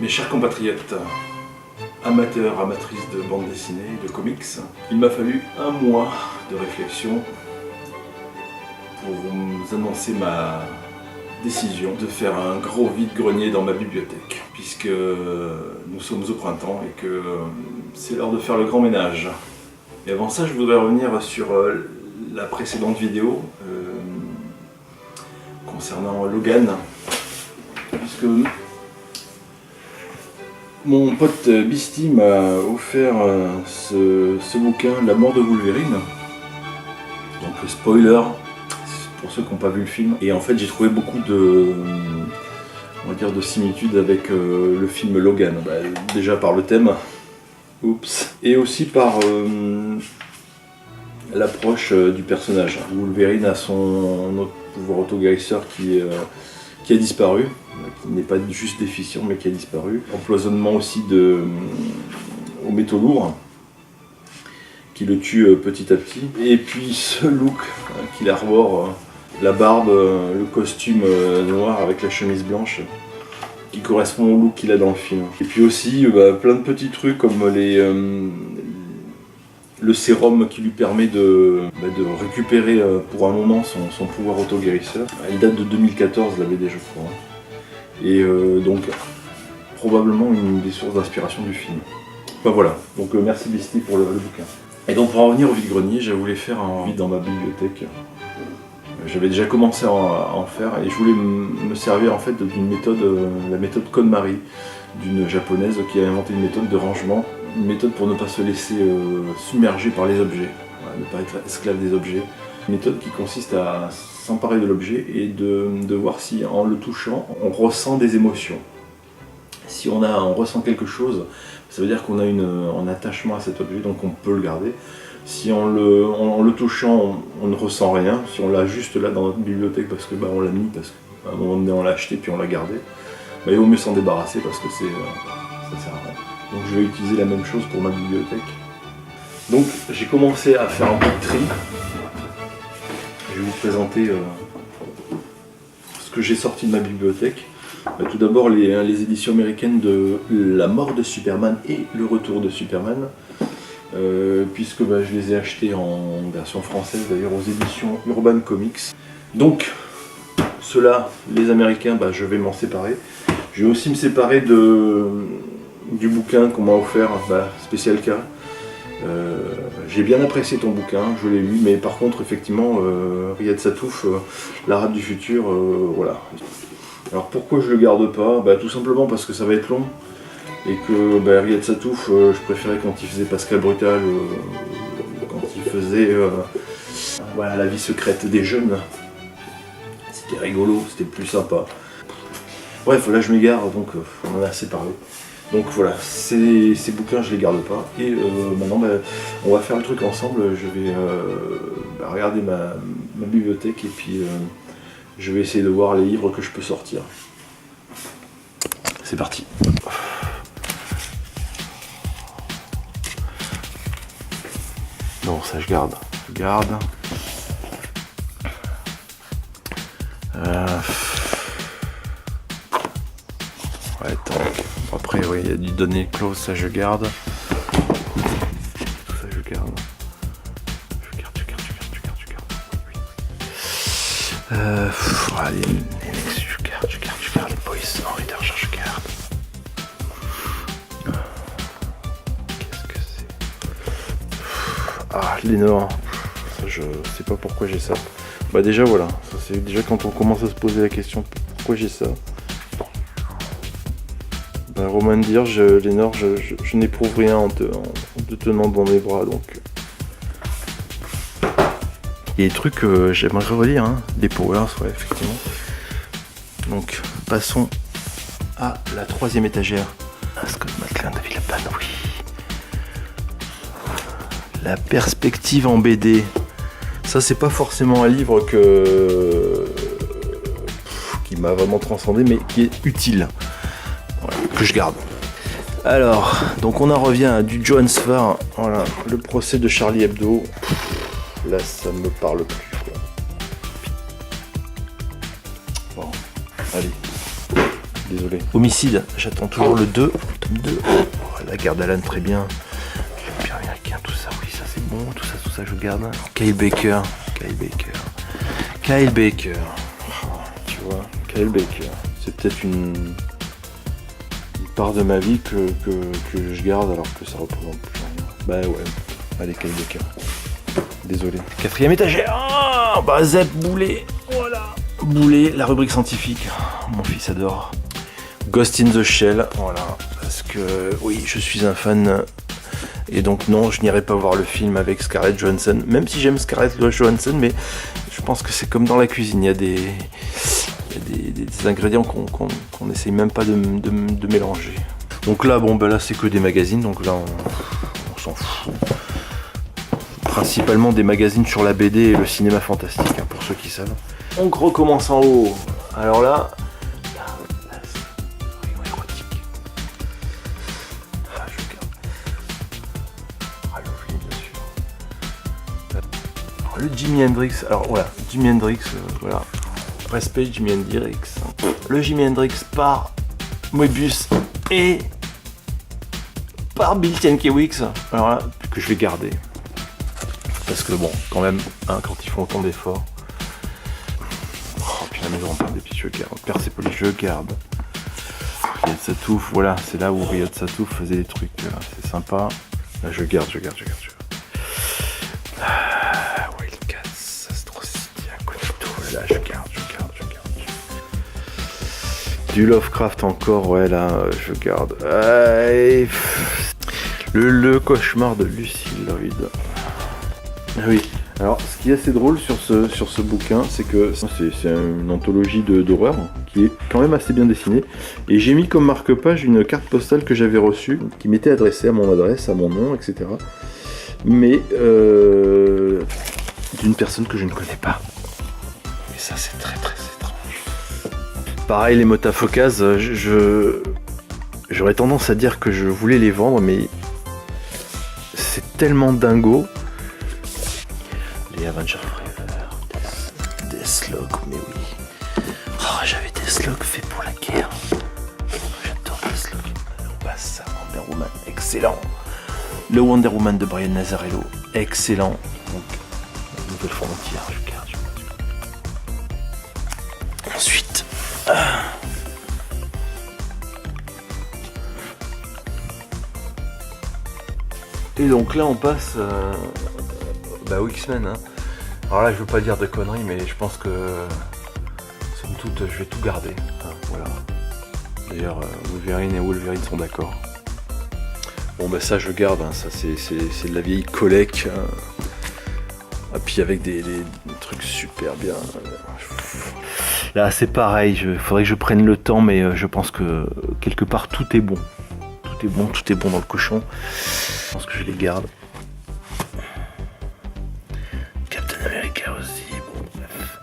Mes chers compatriotes, amateurs, amatrices de bande dessinée, de comics, il m'a fallu un mois de réflexion pour vous annoncer ma décision de faire un gros vide-grenier dans ma bibliothèque, puisque nous sommes au printemps et que c'est l'heure de faire le grand ménage. Et avant ça, je voudrais revenir sur la précédente vidéo concernant Logan, puisque mon pote Beastie m'a offert ce bouquin, La mort de Wolverine. Donc spoiler, pour ceux qui n'ont pas vu le film. Et en fait j'ai trouvé beaucoup de, on va dire, de similitudes avec le film Logan. Déjà par le thème, oups, et aussi par l'approche du personnage. Wolverine a son autre pouvoir autoguérisseur qui a disparu, qui n'est pas juste déficient mais qui a disparu. Empoisonnement aussi aux métaux lourds qui le tue petit à petit. Et puis ce look qu'il arbore, la barbe, le costume noir avec la chemise blanche qui correspond au look qu'il a dans le film. Et puis aussi plein de petits trucs comme le sérum qui lui permet de récupérer pour un moment son pouvoir autoguérisseur. Il date de 2014, la BD je crois. Et donc probablement une des sources d'inspiration du film. Enfin voilà, donc merci Beastie pour le bouquin. Et donc pour en revenir au vide-grenier, je voulais faire un vide dans ma bibliothèque. J'avais déjà commencé à en faire et je voulais me servir en fait d'une méthode, la méthode KonMari, d'une japonaise qui a inventé une méthode de rangement, une méthode pour ne pas se laisser submerger par les objets, ne pas être esclave des objets. Une méthode qui consiste à s'emparer de l'objet et de voir si en le touchant, on ressent des émotions. Si on ressent quelque chose, ça veut dire qu'on a un attachement à cet objet, donc on peut le garder. Si en le touchant, on ne ressent rien, si on l'a juste là dans notre bibliothèque parce que on l'a mis, parce qu'à un moment donné on l'a acheté puis on l'a gardé, il vaut mieux s'en débarrasser parce que ça sert à rien. Donc je vais utiliser la même chose pour ma bibliothèque. Donc j'ai commencé à faire un peu de tri. Je vais vous présenter ce que j'ai sorti de ma bibliothèque. Tout d'abord les éditions américaines de La mort de Superman et Le retour de Superman, puisque je les ai achetés en version française d'ailleurs aux éditions Urban Comics. Donc ceux-là, les américains, je vais m'en séparer. Je vais aussi me séparer du bouquin qu'on m'a offert, spécial cas. J'ai bien apprécié ton bouquin, je l'ai lu, mais par contre effectivement Riyad Sattouf, l'Arabe du futur, voilà. Alors pourquoi je le garde pas? Tout simplement parce que ça va être long et que Riyad Sattouf, je préférais quand il faisait Pascal Brutal, quand il faisait La vie secrète des jeunes. C'était rigolo, c'était plus sympa. Bref, là je m'égare, donc on en a assez parlé. Donc voilà, ces bouquins je les garde pas. Et maintenant on va faire le truc ensemble. Je vais regarder ma bibliothèque et puis je vais essayer de voir les livres que je peux sortir. C'est parti. Non, ça je garde. Je garde. Ouais, attends. Après, oui, il y a du données close, ça je garde. Tout ça je garde. Je garde. Allez, je garde. Les boys en reader, je garde. Qu'est-ce que c'est? Lénore. Ça, je sais pas pourquoi j'ai ça. Déjà, voilà. Ça, c'est déjà quand on commence à se poser la question pourquoi j'ai ça. Roman Dirge, Lénore, je n'éprouve rien en te tenant dans mes bras, donc. Il y a des trucs que j'aimerais relire, des powers, ouais, effectivement. Donc, passons à la 3e étagère. Scott McClane de Villapan, oui. La perspective en BD. Ça, c'est pas forcément un livre qui m'a vraiment transcendé, mais qui est utile. Voilà, que je garde. Alors, donc on en revient à du Johann Svar. Voilà, le procès de Charlie Hebdo. Là, ça me parle plus, quoi. Bon, allez. désolé. Homicide, j'attends toujours le 2, le tome 2. Oh, la garde Alan, très bien. L'Empire américain, tout ça, oui, ça c'est bon, tout ça je garde. Kyle Baker. Oh, tu vois, Kyle Baker. C'est peut-être une part de ma vie que je garde alors que ça représente plus rien. Bah ouais, allez, Kyle Baker. Désolé. 4ème étagère. Oh, bah Zep Boulet. Voilà. Boulet, la rubrique scientifique. Mon fils adore. Ghost in the Shell. Voilà. Parce que oui, je suis un fan. Et donc non, je n'irai pas voir le film avec Scarlett Johansson. Même si j'aime Scarlett Johansson, mais je pense que c'est comme dans la cuisine. Il y a des ingrédients qu'on n'essaye même pas de mélanger. Donc là, bon, bah là c'est que des magazines. Donc là, on s'en fout. Principalement des magazines sur la BD et le cinéma fantastique, hein, pour ceux qui savent. On recommence en haut. Alors là, c'est rayon érotique. Ah, je regarde. Ah, l'objet, bien sûr. Alors, le Jimi Hendrix. Alors voilà, Jimi Hendrix, voilà. Respect Jimi Hendrix. Le Jimi Hendrix par Moebius et par Bill Sienkiewicz. Alors là, que je vais garder. Parce que bon, quand même, hein, quand ils font autant d'efforts. Oh, puis la maison en parle des petits, je garde. Persepolis, je garde. Riyad Satouf, voilà, c'est là où Riyad Satouf faisait des trucs, c'est sympa. Là, je garde. Wildcats, Astro City, Incognito, là, je garde. Du Lovecraft encore, ouais, là, je garde. Le cauchemar de Lucy Lloyd. Oui, alors ce qui est assez drôle sur ce bouquin, c'est que c'est une anthologie d'horreur qui est quand même assez bien dessinée. Et j'ai mis comme marque-page une carte postale que j'avais reçue, qui m'était adressée à mon adresse, à mon nom, etc. Mais d'une personne que je ne connais pas. Et ça c'est très très étrange. Pareil, les Motafocas, j'aurais tendance à dire que je voulais les vendre, mais c'est tellement dingo. Les Avengers Forever, Deathstroke, mais oui. Oh, j'avais Deathstroke fait pour la guerre. J'adore Deathstroke. On passe à Wonder Woman, excellent. Le Wonder Woman de Brian Nazarello, excellent. Donc, Nouvelle Frontière, je garde. Ensuite, et donc là on passe aux X-Men, hein. Alors là je veux pas dire de conneries, mais je pense que somme toute je vais tout garder, hein, voilà. D'ailleurs Wolverine et Wolverine sont d'accord. Bon bah ça je garde, hein. Ça c'est de la vieille collecte, hein. Et puis avec des trucs super bien. Là c'est pareil, faudrait que je prenne le temps, mais je pense que quelque part tout est bon. Tout est bon dans le cochon. Je pense que je les garde. Captain America aussi, bon bref.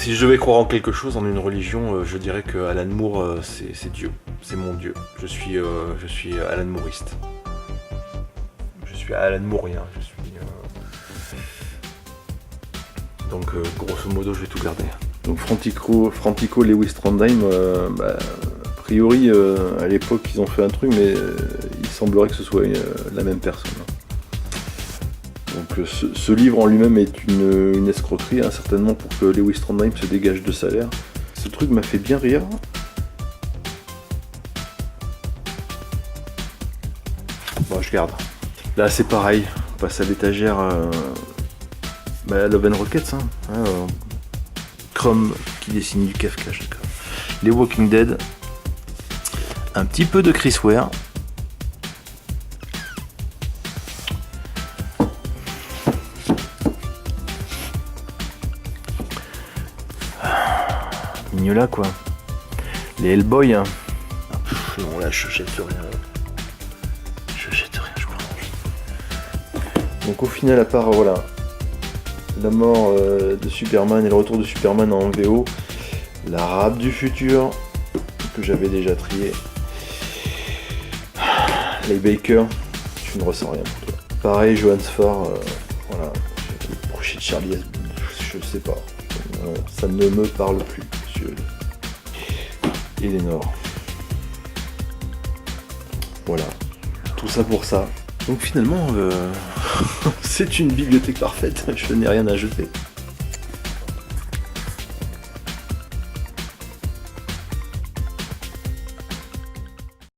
Si je devais croire en quelque chose, en une religion, je dirais que Alan Moore c'est Dieu. C'est mon Dieu. Je suis Alan Mooriste. Je suis Alan Moorien. Donc grosso modo je vais tout garder. Donc Frantico Lewis Trondheim, a priori à l'époque ils ont fait un truc, mais il semblerait que ce soit la même personne. Donc ce livre en lui-même est une escroquerie, hein, certainement pour que Lewis Trondheim se dégage de salaire. Ce truc m'a fait bien rire. Bon, je garde. Là c'est pareil, on passe à l'étagère Love and Rockets, hein, Chrome qui dessine du Kafka, les Walking Dead, un petit peu de Chris Ware, Mignola quoi, les Hellboy, hein. Non là je jette rien, je prends. Donc au final, à part voilà la mort de Superman et le retour de Superman en VO, la rap du futur que j'avais déjà trié, les Baker, tu ne ressens rien pour toi. Pareil, Johannes Farr, voilà, le projet de Charlie, je sais pas, ça ne me parle plus, monsieur Eleanor. Voilà, tout ça pour ça. Donc finalement, c'est une bibliothèque parfaite, je n'ai rien à ajouter.